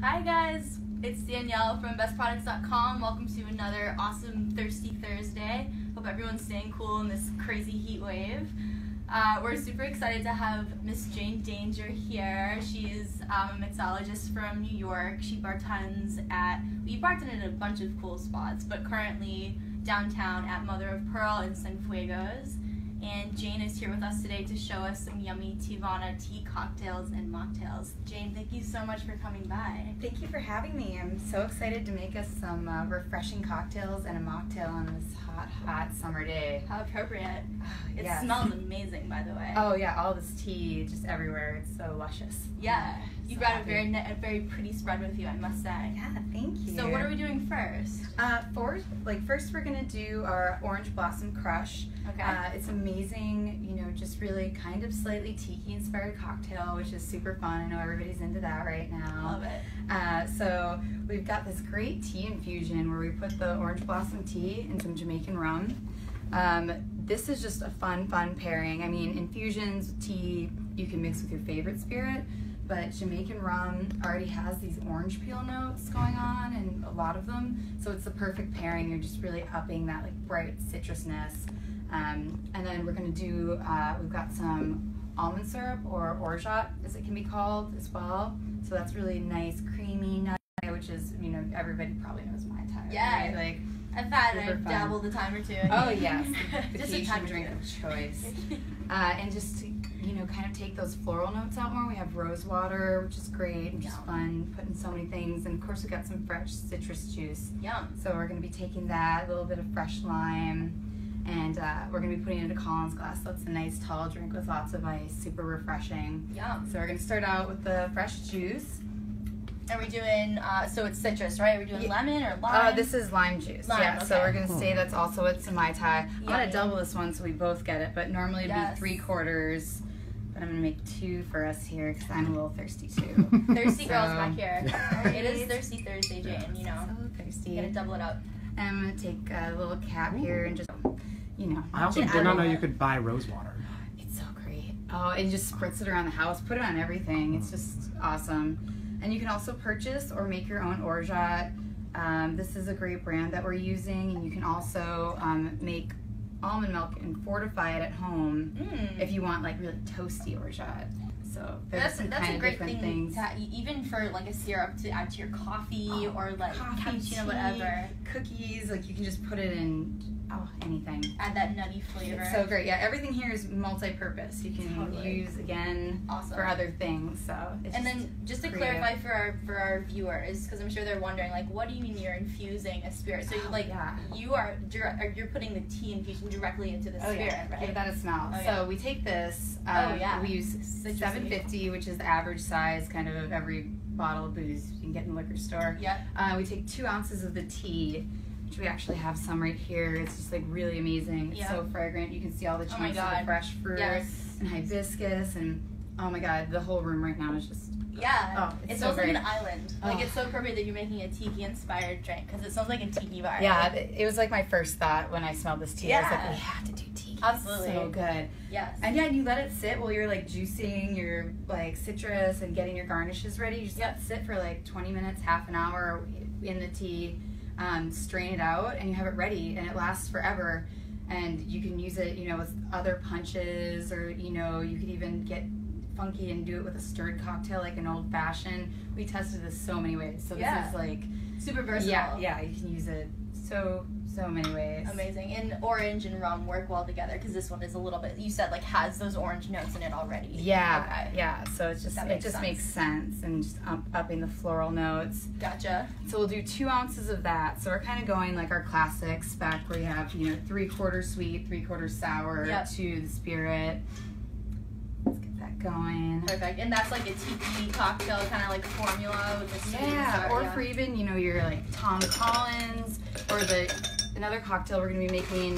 Hi guys, it's Danielle from BestProducts.com. Welcome to another awesome Thirsty Thursday. Hope everyone's staying cool in this crazy heat wave. We're super excited to have Miss Jane Danger here. She is a mixologist from New York. We bartended at a bunch of cool spots, but currently downtown at Mother of Pearl in Cienfuegos. And Jane is here with us today to show us some yummy Teavana tea cocktails and mocktails. Jane, thank you so much for coming by. Thank you for having me. I'm so excited to make us some refreshing cocktails and a mocktail on this hot summer day. How appropriate. It Yes. smells amazing, by the way. Oh yeah, all this tea just everywhere. It's so luscious. Yeah, you So brought happy. a very pretty spread with you, I must say. Yeah, thank you. So what are we doing first? First we're gonna do our Orange Blossom Crush. Okay. It's amazing, just really kind of slightly tiki inspired cocktail, which is super fun. I know everybody's into that right now. Love it. So we've got this great tea infusion where we put the orange blossom tea and some Jamaican rum. This is just a fun pairing. I mean, infusions, tea, you can mix with your favorite spirit, but Jamaican rum already has these orange peel notes going on, and a lot of them, so it's the perfect pairing. You're just really upping that like bright citrusness. And then we're gonna do, we've got some almond syrup, or orgeat as it can be called as well. So that's really nice, creamy nut, which is, everybody probably knows Mai Tai. Yeah. Right? Like, I've dabbled a time or two. oh yes, the Just a time Cajun or drink two. of choice. And just to, kind of take those floral notes out more. We have rose water, which is great, and just Yum. fun, putting so many things. And of course we got some fresh citrus juice. Yum. So we're gonna be taking that, a little bit of fresh lime, and we're going to be putting it into Collins glass, so it's a nice tall drink with lots of ice, super refreshing. Yum. So we're going to start out with the fresh juice. Are we doing, so it's citrus, right? Are we doing lemon or lime? This is lime juice. Lime, yeah, so okay. we're going to say that's also with some Mai Tai. I'm going Yummy. to double this one so we both get it, but normally it'd Yes. be 3/4, but I'm going to make 2 for us here because I'm a little thirsty too. Thirsty So- girls back here. Right. It is Thirsty Thursday, Jane, So thirsty. You gotta double it up. And I'm going to take a little cap here and just, I also Yeah, did not know yeah. you could buy rose water. It's so great. Oh, and just spritz it around the house. Put it on everything. It's just awesome. And you can also purchase or make your own orgeat. This is a great brand that we're using, and you can also make almond milk and fortify it at home if you want like really toasty orgeat. So there's some That's kind a of great different thing things. to, even for like a syrup to add to your coffee or like Coffee, cappuccino, tea, whatever. Cookies, like you can just put it in anything. Add that nutty flavor. It's so great. Yeah, everything here is multi-purpose. You can Totally. use again Awesome. for other things. So it's And then just to creative. clarify for our viewers, because I'm sure they're wondering, like, what do you mean you're infusing a spirit? So you yeah. you're putting the tea infusion directly into the Oh spirit, yeah, right? give that a smell. Oh, So yeah. we take this. Yeah. We use Citrusy. 750, which is the average size, kind of every bottle of booze you can get in the liquor store. Yep. We take 2 ounces of the tea, which we actually have some right here. It's just like really amazing. It's Yeah. so fragrant. You can see all the Oh my chunks of God. the fresh fruit Yes. and hibiscus, and oh my God, the whole room right now is just. Yeah. Oh, It it's so smells like great. an island. Like, Oh. it's so appropriate that you're making a tiki-inspired drink, because it smells like a tiki bar. Yeah, it was like my first thought when I smelled this tea. I was like, Yeah. we have to do tea. Absolutely. It's so good. Yes. And yeah, and you let it sit while you're like juicing your like citrus and getting your garnishes ready. You just let it sit for like 20 minutes, half an hour in the tea. Strain it out, and you have it ready, and it lasts forever. And you can use it, with other punches, or you could even get funky and do it with a stirred cocktail, like an old fashioned. We tested this so many ways. So this Yeah. is like Super versatile. yeah, you can use it so many ways. Amazing. And orange and rum work well together, because this one is a little bit, you said, like, has those orange notes in it already. Yeah, Okay. yeah. So it's just That it makes just sense. makes sense, and just upping the floral notes. Gotcha. So we'll do 2 ounces of that. So we're kind of going like our classic spec, where you have 3/4 sweet, 3/4 sour Yep. to the spirit. Let's get that going. Perfect. And that's like a tiki cocktail kind of like formula with the sweet Yeah, sour, or yeah. for even your like Tom Collins, or another cocktail we're gonna be making,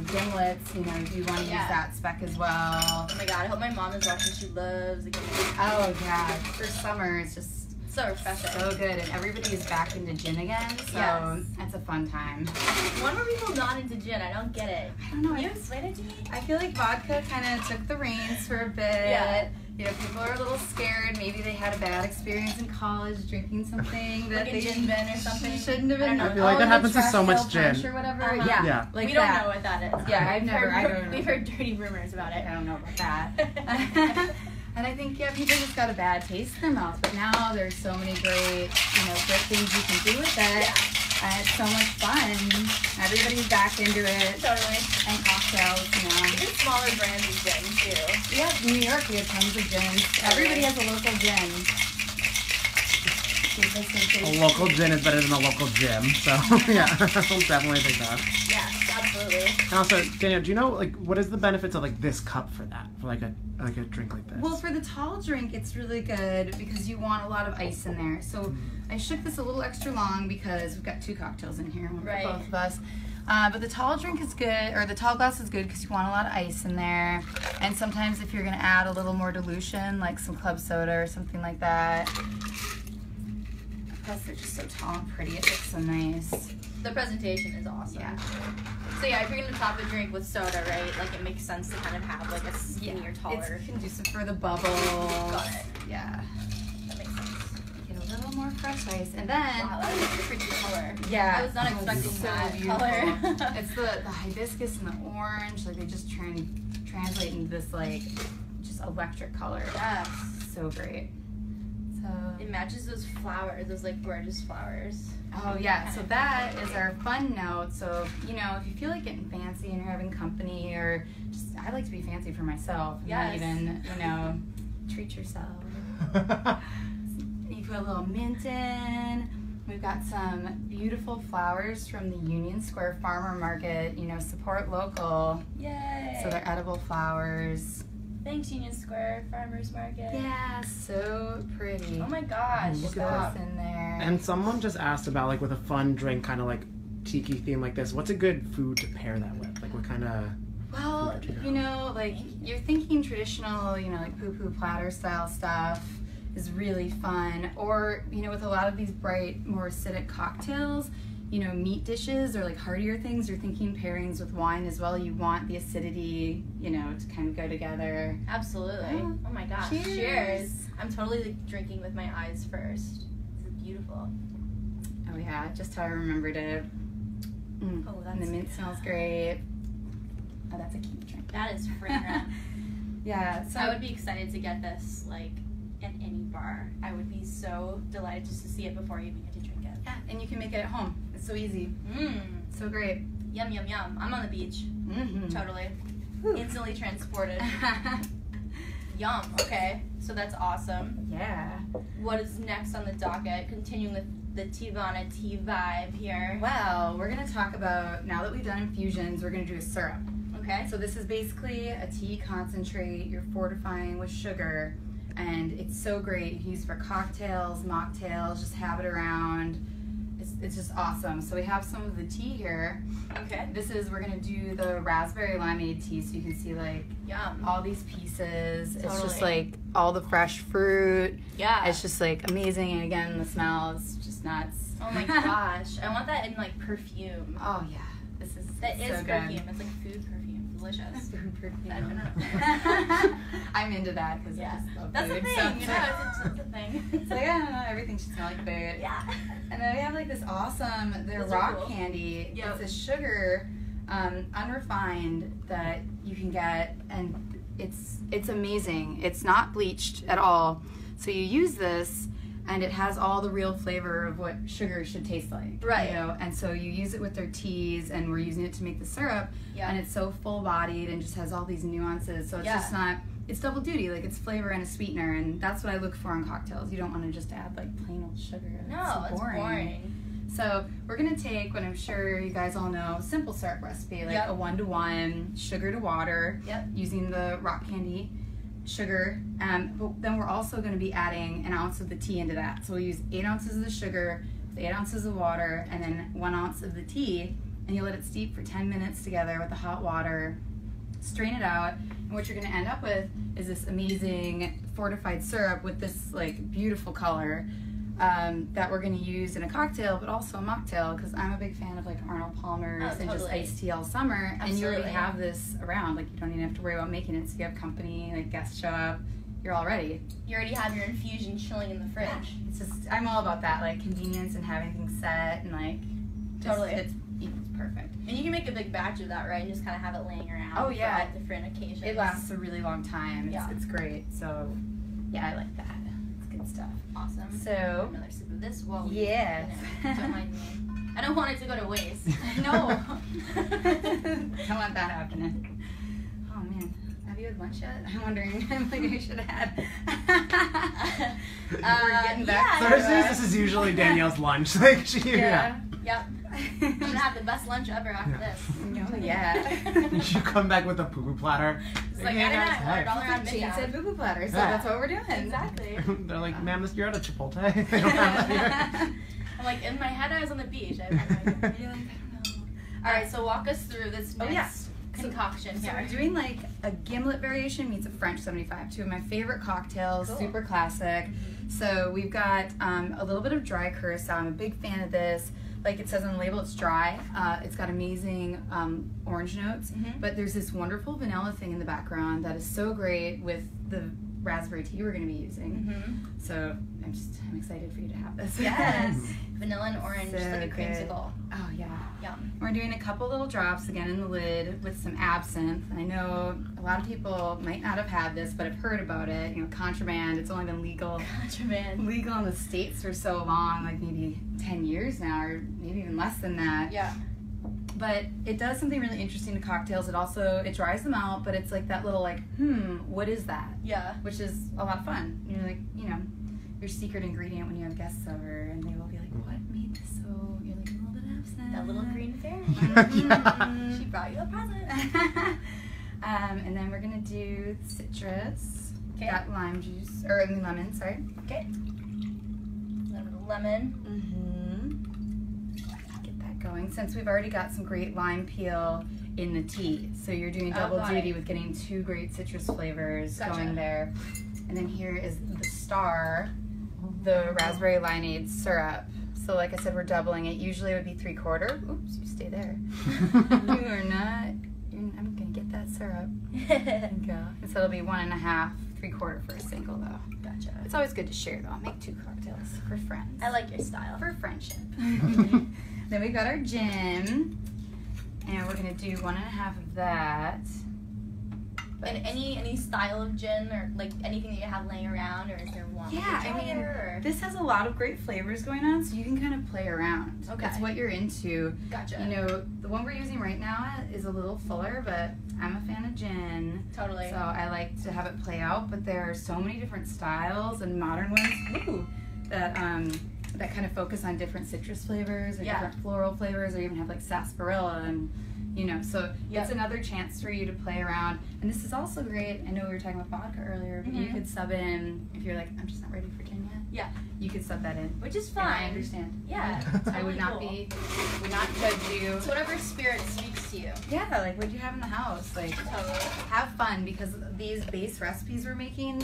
gimlets. You want to use Yeah. that spec as well. Oh my god, I hope my mom is watching. She loves the gimlet. Oh yeah, for summer it's just So refreshing. so good, and everybody is back into gin again, so Yes. that's a fun time. When were people not into gin? I don't get it. I don't know. Can you explain it to me? I feel like vodka kind of took the reins for a bit. Yeah. You know, people are a little scared. Maybe they had a bad experience in college drinking something that Like a they gin bin or something. shouldn't have been. I don't know. I feel like that happens with so much punch gin. or whatever. Uh-huh. Yeah, like we that. don't know what that is. Yeah, I don't know. We've heard dirty rumors about it. I don't know about that. And I think, yeah, people just got a bad taste in their mouth. But now there's so many great, great things you can do with it. Yeah. And it's so much fun. Everybody's back into it. Totally. And cocktails, Even smaller brands of gin, too. Yeah, in New York we have tons of gins. Everybody has a local gin. A local gin is better than a local gym, so yeah, I'll definitely take that. Yes, absolutely. And also, Danielle, do you know what is the benefits of this cup for that, for a drink like this? Well, for the tall drink, it's really good because you want a lot of ice in there. So I shook this a little extra long because we've got 2 cocktails in here, one for both of us. But the tall drink is good, or the tall glass is good because you want a lot of ice in there. And sometimes if you're going to add a little more dilution, like some club soda or something like that. Plus, they're just so tall and pretty. It looks so nice. The presentation is awesome. Yeah. So yeah, if you're gonna top a drink with soda, right? Like it makes sense to kind of have like a skinnier, taller. It's conducive for the bubbles. Got it. Yeah. That makes sense. Get a little more fresh ice, and then. Wow, that is a pretty color. Yeah. I was not expecting so that beautiful. color. It's the hibiscus and the orange. Like they just translate into this just electric color. Yes. So great. So. It matches those flowers, those gorgeous flowers. Oh yeah, so that is our fun note. So, if you feel like getting fancy and you're having company, or just, I like to be fancy for myself. Yes. Not even, treat yourself. You put a little mint in. We've got some beautiful flowers from the Union Square Farmer Market. Support local. Yay! So they're edible flowers. Thanks, Union Square Farmers Market. Yeah, so pretty. Oh my gosh. Look Put at this in there. And someone just asked about with a fun drink, kind of tiki theme like this. What's a good food to pair that with? What kind of? Well, you're thinking traditional, poo-poo platter style stuff is really fun. Or, with a lot of these bright, more acidic cocktails, meat dishes or heartier things, you're thinking pairings with wine as well. You want the acidity, to kind of go together. Absolutely. Oh my gosh. Cheers. I'm totally drinking with my eyes first. This is beautiful. Oh yeah, just how I remembered it. Oh, that's and the mint smells great. Oh, that's a cute drink. That is fragrant. Yeah, so I would be excited to get this at any bar. I would be so delighted just to see it before you even get to drink it. yeah, and you can make it at home. It's so easy. So great. Yum, yum, yum. I'm on the beach. Mm-hmm. Totally. Instantly transported. Yum. Okay. So that's awesome. Yeah. What is next on the docket? Continuing with the Teavana tea vibe here. Well, we're going to talk about, now that we've done infusions, we're going to do a syrup. Okay. So this is basically a tea concentrate. You're fortifying with sugar. And it's so great. You can use it for cocktails, mocktails, just have it around. It's just awesome. So we have some of the tea here. Okay. We're going to do the raspberry limeade tea, so you can see Yum. all these pieces. Totally. It's just all the fresh fruit. Yeah. It's just amazing. And again, the smell is just nuts. Oh my gosh. I want that in perfume. Oh yeah. That is so perfume. good. It's food perfume. Delicious. Food perfume. I don't know. I'm into that because Yeah. I just love That's the food. thing, So it's a thing. it's I don't know, everything should smell like food. Yeah. And then we have this awesome, they're Those are rock cool. candy. Yep. It's a sugar, unrefined that you can get, and it's amazing. It's not bleached at all. So you use this, and it has all the real flavor of what sugar should taste like. Right. And so you use it with their teas, and we're using it to make the syrup. Yeah. And it's so full-bodied and just has all these nuances. So it's just not. It's double duty, it's flavor and a sweetener, and that's what I look for in cocktails. You don't want to just add plain old sugar. No, it's it's boring. So we're gonna take what I'm sure you guys all know, simple syrup recipe, a 1-to-1 sugar to water, using the rock candy sugar. But then we're also gonna be adding an ounce of the tea into that. So we'll use 8 ounces of the sugar, 8 ounces of water, and then 1 ounce of the tea, and you let it steep for 10 minutes together with the hot water. Strain it out, and what you're going to end up with is this amazing fortified syrup with this beautiful color that we're going to use in a cocktail, but also a mocktail, because I'm a big fan of Arnold Palmer's and just iced tea all summer. Absolutely. And you already have this around. You don't even have to worry about making it. So you have company, guests show up, you're all ready. You already have your infusion chilling in the fridge. It's just, I'm all about that, like convenience and having things set and like Totally. It's perfect. And you can make a big batch of that, right? And just kind of have it laying around. Oh, yeah. For like different occasions. It lasts a really long time. Yeah. It's great. So yeah, I like that. It's good stuff. Awesome. So Another sip of this while we. yes. Don't mind me. I don't want it to go to waste. No. Don't want that happening. Oh man. Have you had lunch yet? I'm wondering. I'm like, I should have had. We're getting back to Thursdays, this is usually Danielle's lunch. Like she, Yeah. Yep. I'm gonna have the best lunch ever after this. Oh yeah. You come back with a poo-poo platter. It's like, Yeah, I didn't guys, order all around Jane said midtown. boo-boo platter, so Yeah. that's what we're doing. Exactly. They're like, ma'am, you're at a Chipotle. They don't have that here. I'm like, in my head I was on the beach. I have no idea. You're like, I don't know. Alright, so walk us through this Oh, next yeah. concoction So here. we're doing like a gimlet variation meets a French 75. Two of my favorite cocktails, Cool. super classic. So we've got a little bit of dry curacao. I'm a big fan of this. Like it says on the label, it's dry. It's got amazing orange notes, Mhm. but there's this wonderful vanilla thing in the background that is so great with the raspberry tea we're going to be using. Mm-hmm. So I'm excited for you to have this. Yes. Vanilla and orange, just So like a good. creamsicle. Oh yeah. Yum. We're doing a couple little drops again in the lid with some absinthe. I know a lot of people might not have had this, but have heard about it. You know, contraband. It's only been legal Contraband. in the States for so long, like maybe 10 years now, or maybe even less than that. Yeah. But it does something really interesting to cocktails. It dries them out, but it's like that little like, what is that? Yeah. Which is a lot of fun. You're like, you know, your secret ingredient when you have guests over, and they will be like, what made this so? You're like, a little bit of absinthe. That little green fairy. Mhm. She brought you a present. And then we're gonna do citrus. Okay. Got lime juice, or I mean lemon, sorry. Okay. A little bit of lemon. Get that going. Since we've already got some great lime peel in the tea, so you're doing double got duty it. with getting two great citrus flavors Gotcha. going there. And then here is the star, the raspberry limeade syrup. So like I said, we're doubling it. Usually it would be 3/4. Oops, you stay there. You are not. I'm gonna get that syrup. There you go. And so it'll be 1.5, 3/4 for a single though. Gotcha. It's always good to share though. I'll make 2 cocktails for friends. I like your style. For friendship. Then we've got our gin, and we're gonna do 1.5 of that. But And any style of gin or like anything that you have laying around, or is there one? yeah, I mean, this has a lot of great flavors going on, so you can kind of play around. Okay. It's what you're into. Gotcha. You know, the one we're using right now is a little fuller, but I'm a fan of gin. Totally. So I like to have it play out, but there are so many different styles and modern ones that that kind of focus on different citrus flavors or Yeah. different floral flavors, or even have like sarsaparilla and so Yep. it's another chance for you to play around. And this is also great. I know we were talking about vodka earlier, but you Mhm. could sub in if you're like, I'm just not ready for gin yet. Yeah. You could sub that in. Which is And fine. I understand. Yeah. I would not would not judge you. It's whatever spirit speaks to you. Yeah, like what do you have in the house? Like Totally. have fun, because these base recipes we're making,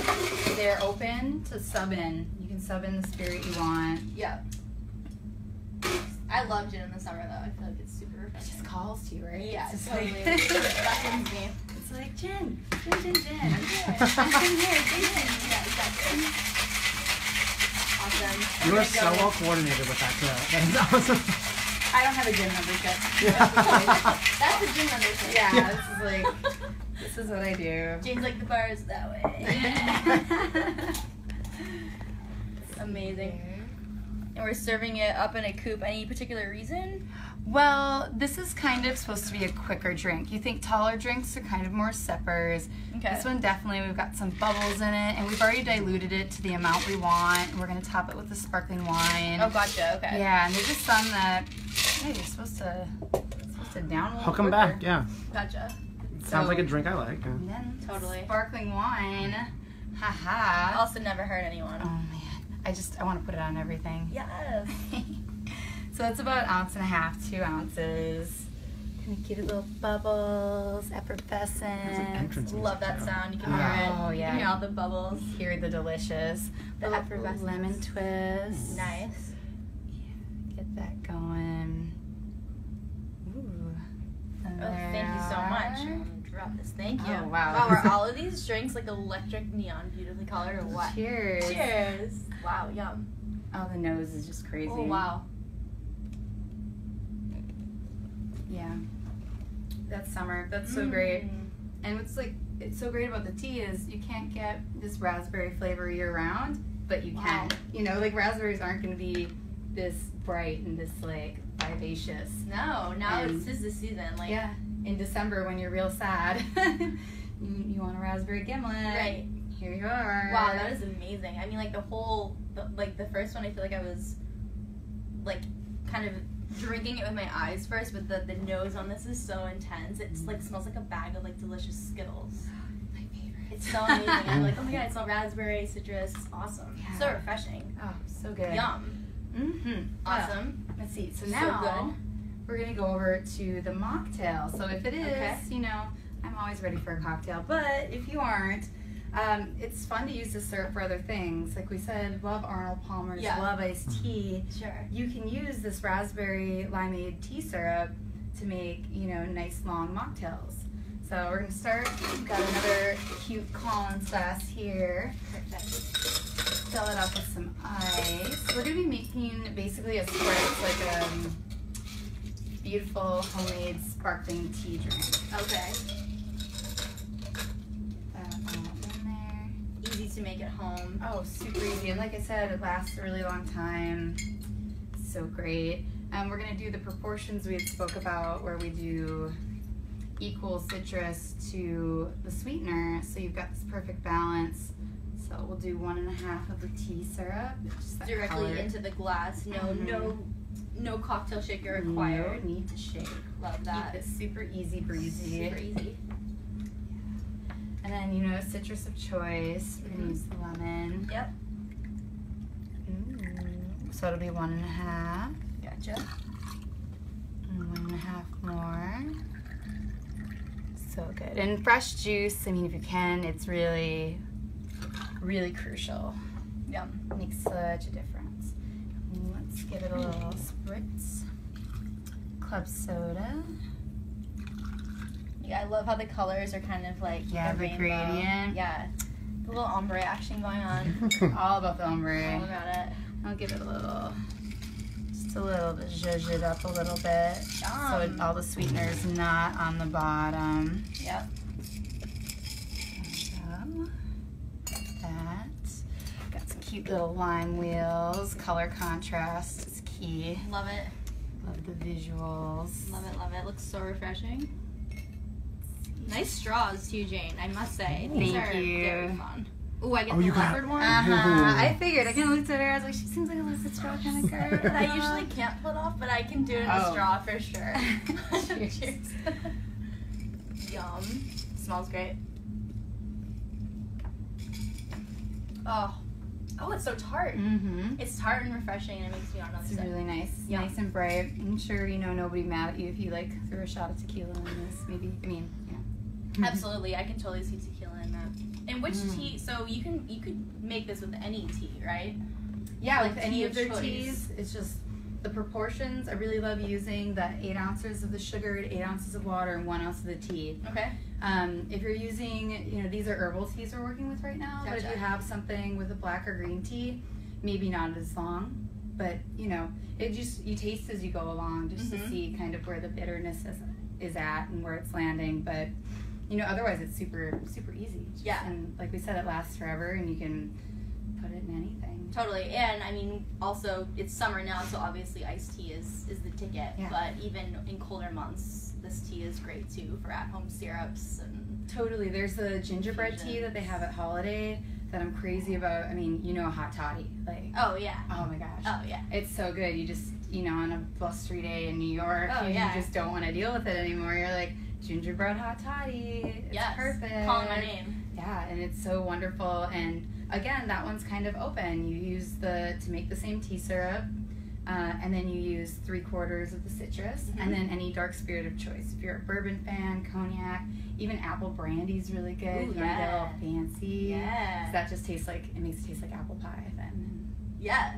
they're open to sub in. You can sub in the spirit you want. Yeah. I love gin in the summer though. I feel like it's super It just refreshing. calls to you, right? Yeah, It's just totally. like, Beckons me. it's like gin. Yeah. I'm in here, gin. Yeah, exactly. Awesome. You We're are gonna so go- well coordinated with that too. That is awesome. I don't have a gym membership. That's the gym membership. Yeah, this is like, this is what I do. Jane's like, the bar is that way. Amazing. And we're serving it up in a coupe. Any particular reason? Well, this is kind of supposed to be a quicker drink. You think taller drinks are kind of more sippers. Okay. This one definitely, we've got some bubbles in it, and we've already diluted it to the amount we want. And we're going to top it with the sparkling wine. Oh, gotcha. Okay. Yeah, and there's just some that, hey, you're supposed to down a little Hook 'em quicker. back, yeah. Gotcha. Sounds like a drink I like. Yeah. And then Totally. sparkling wine. Haha. Also never hurt anyone. Oh man, I want to put it on everything. Yes. So it's about 1.5 ounces, 2 ounces. Kind of cute little bubbles, effervescent. There's an entrance Love music, that too. sound. You can hear it. Oh, You yeah. can hear all the bubbles. Hear the delicious. The Little effervescence. lemon twist. Nice. Get that going. Ooh. And Oh, thank you so much. there. Drop this. Thank you. Oh wow. Wow, are all of these drinks like electric neon beautifully colored or what? Cheers. Cheers. Wow, yum. Oh, the nose is just crazy. Oh, wow. Yeah. That's summer. That's so great. And what's like, it's so great about the tea is you can't get this raspberry flavor year round, but you can. You know, like raspberries aren't going to be this bright and this like vivacious. No, now it's just the season. Like, yeah. In December when you're real sad, you want a raspberry gimlet. Right. Here you are. Wow, that is amazing. I mean, like the first one, I feel like I was like kind of drinking it with my eyes first, but the nose on this is so intense. It's like smells like a bag of like delicious Skittles. My favorite. It's so amazing. I'm like, oh my god, it smells raspberry, citrus. Awesome. Yeah. So refreshing. Oh, so good. Yum. Mm-hmm. Awesome. Let's see. So So now good. we're gonna go over to the mocktail. So if it is, Okay. you know, I'm always ready for a cocktail. But if you aren't, it's fun to use this syrup for other things. Like we said, love Arnold Palmer's, Yeah. love iced tea. Sure. You can use this raspberry limeade tea syrup to make, you know, nice long mocktails. So we're gonna start. We've got another cute Collins glass here. Perfect. Fill it up with some ice. We're gonna be making basically a spritz, like a beautiful homemade sparkling tea drink. Okay. All in there. Easy to make at home. Oh, super easy. And like I said, it lasts a really long time. So great. We're gonna do the proportions we had spoke about, where we do equal citrus to the sweetener, so you've got this perfect balance. So we'll do 1.5 of the tea syrup. Just that Directly color. into the glass. No cocktail shaker required. No need to shake. Love that. Keep it super easy breezy. Super easy. And then, you know, citrus of choice. We're gonna use the lemon. Yep. So it'll be 1.5. Gotcha. And 1.5 more. So good. And fresh juice, I mean, if you can, it's really, really crucial. Yum. It makes such a difference. Let's give it a little spritz. Club soda. Yeah, I love how the colors are kind of like Yeah, a the rainbow. gradient. Yeah. The little ombre action going on. All about the All ombre. about it. I'll give it a little, just a little bit, zhuzh it up a little bit. So Yum. all the sweetener's not on the bottom. Yep. So, that. Got some cute little lime wheels. Color contrast is key. Love it. Love the visuals. Love it, love it. Looks so refreshing. Nice straws too, Jane, I must say. These Thank are you. very fun. Ooh, I get Oh, the you got- leopard one. I figured. I kind of looked at her. I was like, she seems like a illicit straw kind of girl. But I usually can't pull it off, but I can do it in a Oh. straw for sure. Cheers. Cheers. Yum. Smells great. Oh. Oh, it's so tart. Mm-hmm. It's tart and refreshing, and it makes me want another It's sip. really nice. Yeah. Nice and bright. I'm sure, you know, nobody mad at you if you, like, threw a shot of tequila in this. Maybe, I mean, yeah. Absolutely, I can totally see tequila in that. And which tea? So you could make this with any tea, right? Yeah, Like with any tea of of their choice. teas, it's just the proportions. I really love using the 8 ounces of the sugar, 8 ounces of water, and 1 ounce of the tea. Okay. If you're using, you know, these are herbal teas we're working with right now, but if Gotcha. you have something with a black or green tea, maybe not as long, but, you know, it just, you taste as you go along just to see kind of where the bitterness is at and where it's landing, but, you know, otherwise it's super, super easy. Just- Yeah. And like we said, it lasts forever and you can put it in anything. Totally, and I mean, also it's summer now, so obviously iced tea is the ticket. Yeah. But even in colder months, this tea is great too for at-home syrups and. Totally. There's the gingerbread tea that they have at Holiday that I'm crazy about. I mean, you know, a hot toddy. Like, Oh yeah. oh my gosh. Oh yeah. It's so good. You just, you know, on a blustery day in New York, Oh, you yeah. just don't want to deal with it anymore. You're like, gingerbread hot toddy. It's Yes. perfect. Calling my name. Yeah, and it's so wonderful. And again, that one's kind of open. You use to make the same tea syrup, and then you use 3/4 of the citrus, Mhm. and then any dark spirit of choice. If you're a bourbon fan, cognac, even apple brandy's really good. Ooh, You want to get a yeah. little fancy. Yeah. 'Cause that just tastes like, it makes it taste like apple pie then. Yeah.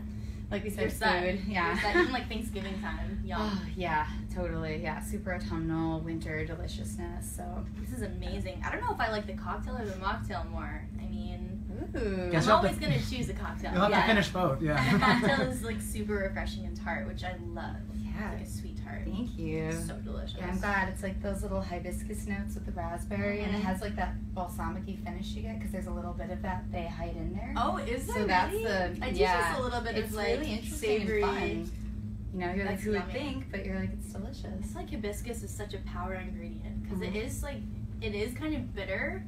Like we said, You're set. food. Yeah. You're set. Even like Thanksgiving time. Yum. Oh, yeah, totally. Yeah, super autumnal, winter deliciousness. So This is amazing. I don't know if I like the cocktail or the mocktail more. I mean, ooh. Guess I'm you'll have always to- gonna choose a cocktail. You'll have yeah. to finish both. And the Yeah. cocktail is like super refreshing and tart, which I love. Yeah. It's like a sweet tart. Thank you. So delicious. Yeah, I'm glad. It's like those little hibiscus notes with the raspberry, and it has like that balsamic-y finish you get because there's a little bit of that they hide in there. Oh, is there So that's really? the- I do yeah. just a little bit It's of like really interesting savory. and fun. You know, you're like, That's who would yummy. think? But you're like, it's delicious. It's like hibiscus is such a power ingredient because Mhm. it is kind of bitter,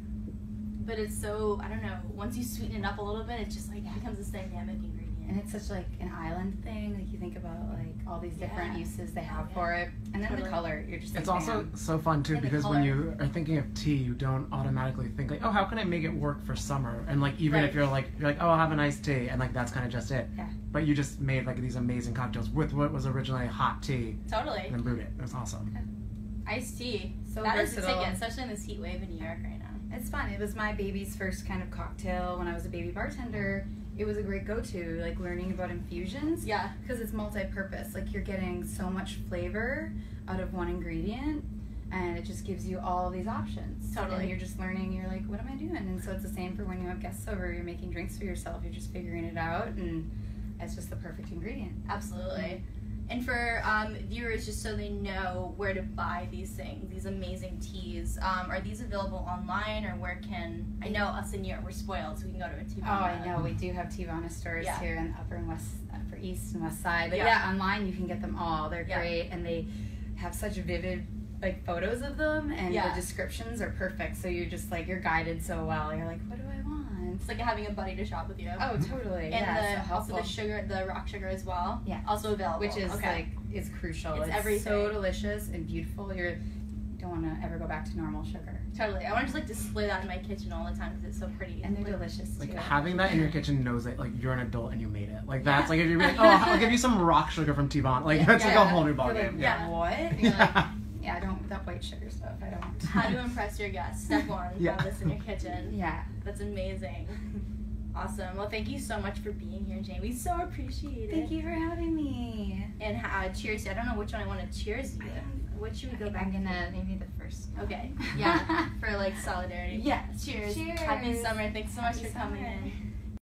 but it's so, I don't know, once you sweeten it up a little bit, it just like becomes this dynamic ingredient. And it's such like an island thing. Like you think about like all these different Yeah. uses they have Yeah. for it, and then Totally. the color. You're just like, It's also bam. so fun too And the because when color. you are thinking of tea, you don't automatically think like, oh, how can I make it work for summer? And like even Right. if you're like, oh, I'll have an iced tea, and like that's kind of just it. Yeah. But you just made like these amazing cocktails with what was originally hot tea, Totally. and then brewed it. It was awesome. Iced tea. So That is the versatile. ticket, especially in this heat wave in New York right now. It's fun. It was my baby's first kind of cocktail when I was a baby bartender. It was a great go-to, like learning about infusions. Yeah. Because it's multi-purpose. Like you're getting so much flavor out of one ingredient, and it just gives you all these options. Totally. And you're just learning. You're like, what am I doing? And so it's the same for when you have guests over. You're making drinks for yourself. You're just figuring it out, and it's just the perfect ingredient. Absolutely. And for viewers, just so they know where to buy these things, these amazing teas, are these available online or where can, I know us in New York, we're spoiled, so we can go to a Teavana. Oh, I know. We do have Teavana stores Yeah. here in the upper and west, upper east and west side. But Yeah. yeah, online you can get them all. They're Yeah. great, and they have such vivid like photos of them, and Yeah. the descriptions are perfect. So you're just like you're guided so well. You're like, what do I want? It's like having a buddy to shop with you. Oh, totally. And yeah, so also helpful. the sugar, the rock sugar as well. Yeah. Also available. Which is okay. like is crucial. It's It's everything. so delicious and beautiful. You don't want to ever go back to normal sugar. Totally. I want to just like display that in my kitchen all the time because it's so pretty. And they're Like, delicious Like too. having that in your kitchen knows that like you're an adult and you made it. Like that's like if you're like, oh, I'll give you some rock sugar from Teavana. Like that's like a whole new You're like, ballgame. Yeah. What? And you're like, yeah, I don't that white sugar stuff. I don't. How to impress your guests. Step one, Yeah. have this in your kitchen. Yeah. That's amazing. Awesome. Well, thank you so much for being here, Jane. We so appreciate it. Thank you for having me. And cheers. I don't know which one I want to cheers you with. What should we go back I'm gonna to? maybe the first. Okay. Yeah. For like solidarity. Yeah. Cheers. Cheers. Happy summer. Thanks so much Happy for coming summer. in.